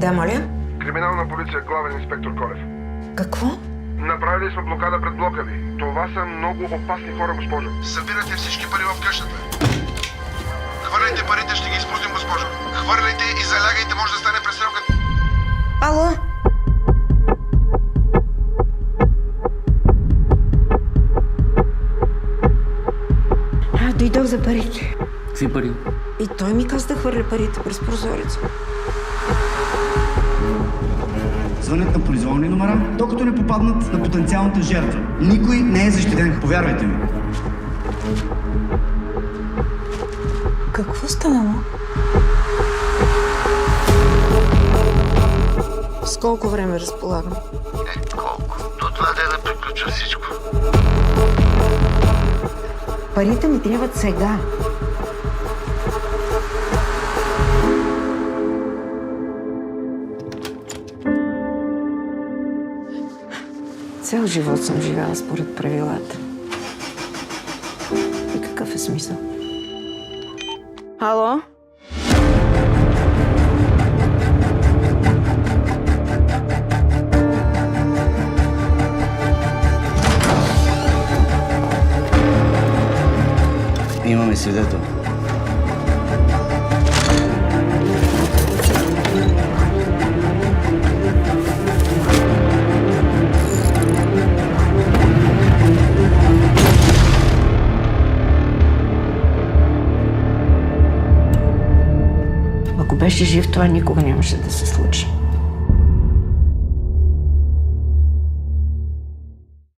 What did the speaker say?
Да, моля? Криминална полиция, главен инспектор Колев. Какво? Направили сме блокада пред блока ви. Това са много опасни хора, госпожо. Събирате всички пари в къщата. Хвърляйте парите, ще ги изпустим, госпожо. Хвърляйте и залягайте, може да стане престрелка. Ало? Дойдох за парите. Какви пари? И той ми каза да хвърля парите през прозореца. Звънят на произволни номера, докато не попаднат на потенциалната жертва. Никой не е защитен, повярвайте ми. Какво станало? С колко време разполагам? Колко? До 2 дена приключва всичко. Парите ми трябват сега. Цял живот съм живяла според правилата. И какъв е смисъл? Ало? Имаме свидетел. Ако беше жив, това никога нямаше да се случи.